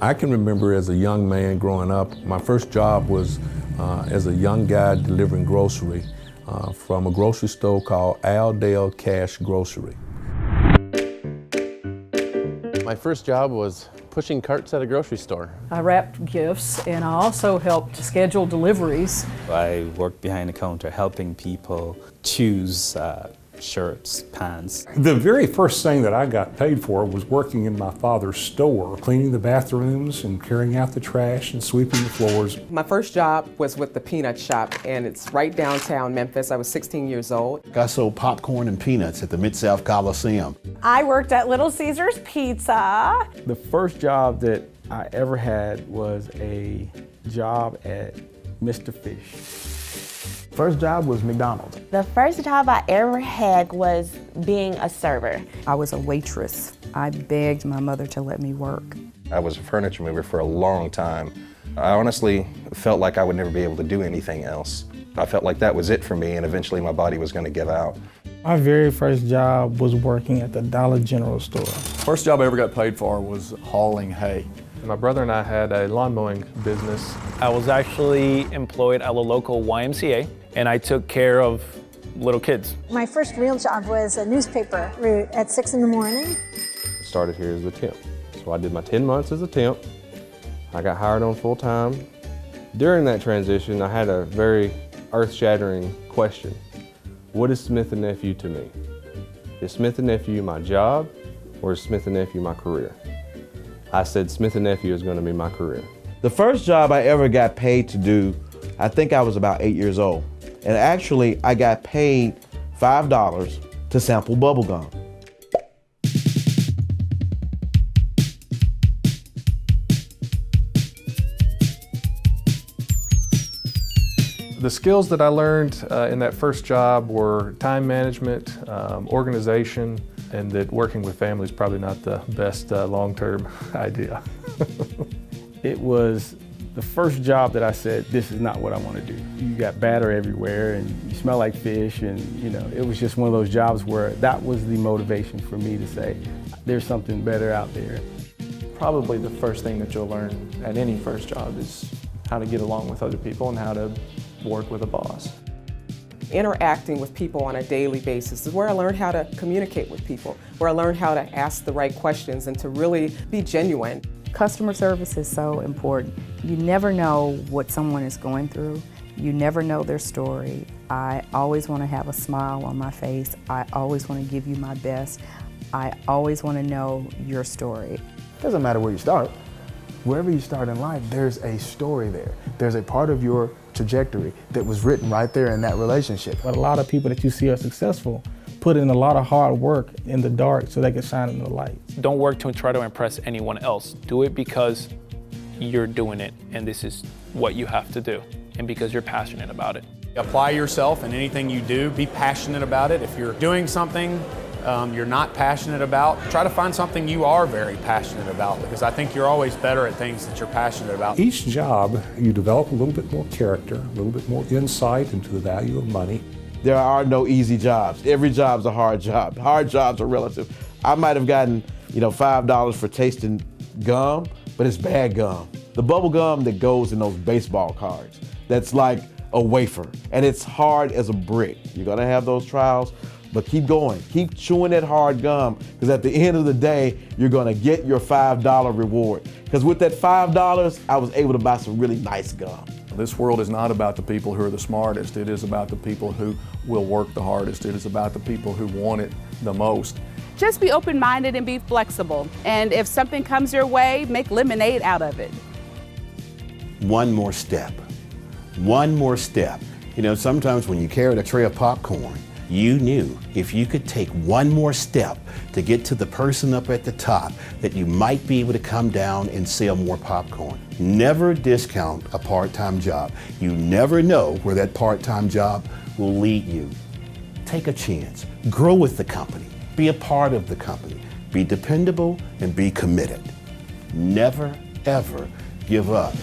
I can remember as a young man growing up, my first job was as a young guy delivering grocery from a grocery store called Aldale Cash Grocery. My first job was pushing carts at a grocery store. I wrapped gifts and I also helped schedule deliveries. I worked behind the counter helping people choose shirts, pants. The very first thing that I got paid for was working in my father's store, cleaning the bathrooms and carrying out the trash and sweeping the floors. My first job was with the peanut shop, and it's right downtown Memphis. I was 16 years old. I sold popcorn and peanuts at the Mid-South Coliseum. I worked at Little Caesars Pizza. The first job that I ever had was a job at Mr. Fish. First job was McDonald's. The first job I ever had was being a server. I was a waitress. I begged my mother to let me work. I was a furniture mover for a long time. I honestly felt like I would never be able to do anything else. I felt like that was it for me, and eventually my body was going to give out. My very first job was working at the Dollar General store. First job I ever got paid for was hauling hay. My brother and I had a lawn mowing business. I was actually employed at a local YMCA, and I took care of little kids. My first real job was a newspaper route at 6 in the morning. I started here as a temp. So I did my 10 months as a temp. I got hired on full time. During that transition, I had a very earth-shattering question. What is Smith & Nephew to me? Is Smith & Nephew my job, or is Smith & Nephew my career? I said Smith & Nephew is going to be my career. The first job I ever got paid to do, I think I was about 8 years old. And actually, I got paid $5 to sample bubble gum. The skills that I learned in that first job were time management, organization, and that working with family is probably not the best long-term idea. It was the first job that I said, this is not what I want to do. You got batter everywhere and you smell like fish, and it was just one of those jobs where that was the motivation for me to say, there's something better out there. Probably the first thing that you'll learn at any first job is how to get along with other people and how to work with a boss. Interacting with people on a daily basis is where I learned how to communicate with people, where I learned how to ask the right questions and to really be genuine. Customer service is so important. You never know what someone is going through. You never know their story. I always want to have a smile on my face. I always want to give you my best. I always want to know your story. It doesn't matter where you start. Wherever you start in life, there's a story there. There's a part of your trajectory that was written right there in that relationship. But a lot of people that you see are successful put in a lot of hard work in the dark so they can shine in the light. Don't work to try to impress anyone else. Do it because you're doing it and this is what you have to do and because you're passionate about it. Apply yourself in anything you do. Be passionate about it. If you're doing something you're not passionate about, try to find something you are very passionate about, because I think you're always better at things that you're passionate about. Each job, you develop a little bit more character, a little bit more insight into the value of money. There are no easy jobs. Every job's a hard job. Hard jobs are relative. I might have gotten, $5 for tasting gum, but it's bad gum. The bubble gum that goes in those baseball cards, that's like a wafer, and it's hard as a brick. You're gonna have those trials, but keep going. Keep chewing that hard gum, because at the end of the day, you're gonna get your $5 reward. Because with that $5, I was able to buy some really nice gum. This world is not about the people who are the smartest. It is about the people who will work the hardest. It is about the people who want it the most. Just be open-minded and be flexible. And if something comes your way, make lemonade out of it. One more step. One more step. Sometimes when you carried a tray of popcorn, you knew if you could take one more step to get to the person up at the top, that you might be able to come down and sell more popcorn. Never discount a part-time job. You never know where that part-time job will lead you. Take a chance. Grow with the company. Be a part of the company. Be dependable and be committed. Never, ever give up.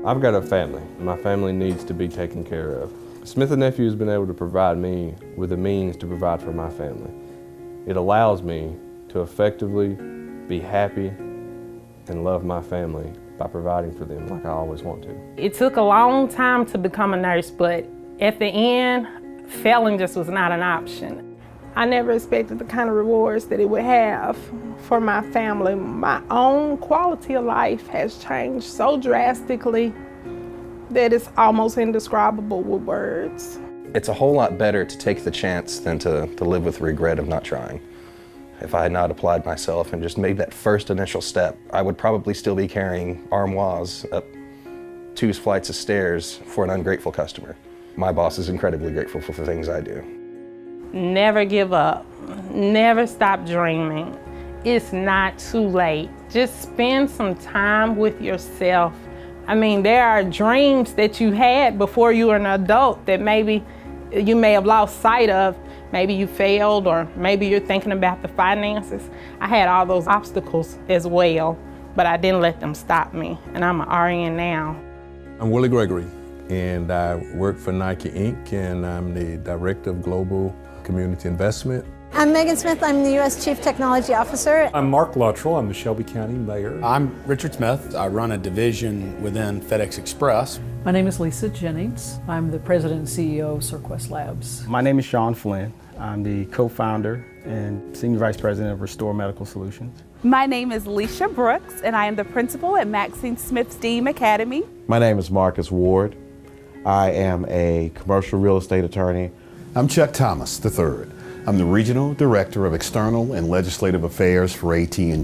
I've got a family. My family needs to be taken care of. Smith & Nephew has been able to provide me with the means to provide for my family. It allows me to effectively be happy and love my family by providing for them like I always want to. It took a long time to become a nurse, but at the end, failing just was not an option. I never expected the kind of rewards that it would have for my family. My own quality of life has changed so drastically that it's almost indescribable with words. It's a whole lot better to take the chance than to live with regret of not trying. If I had not applied myself and just made that first initial step, I would probably still be carrying armoires up 2 flights of stairs for an ungrateful customer. My boss is incredibly grateful for the things I do. Never give up. Never stop dreaming. It's not too late. Just spend some time with yourself. I mean, there are dreams that you had before you were an adult that maybe you may have lost sight of. Maybe you failed, or maybe you're thinking about the finances. I had all those obstacles as well, but I didn't let them stop me, and I'm an RN now. I'm Willie Gregory, and I work for Nike Inc., and I'm the Director of Global Community Investment. I'm Megan Smith. I'm the U.S. Chief Technology Officer. I'm Mark Luttrell. I'm the Shelby County Mayor. I'm Richard Smith. I run a division within FedEx Express. My name is Lisa Jennings. I'm the President and CEO of Cirquest Labs. My name is Sean Flynn. I'm the co-founder and Senior Vice President of Restore Medical Solutions. My name is Leisha Brooks, and I am the principal at Maxine Smith STEAM Academy. My name is Marcus Ward. I am a commercial real estate attorney. I'm Chuck Thomas III. I'm the Regional Director of External and Legislative Affairs for AT&T.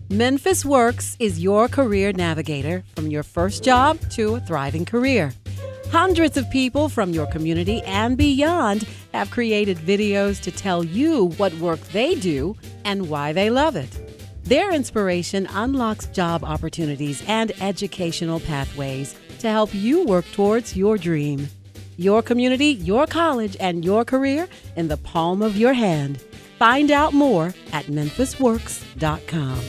MemphisWorks is your career navigator from your first job to a thriving career. Hundreds of people from your community and beyond have created videos to tell you what work they do and why they love it. Their inspiration unlocks job opportunities and educational pathways to help you work towards your dream. Your community, your college, and your career in the palm of your hand. Find out more at MemphisWorks.com.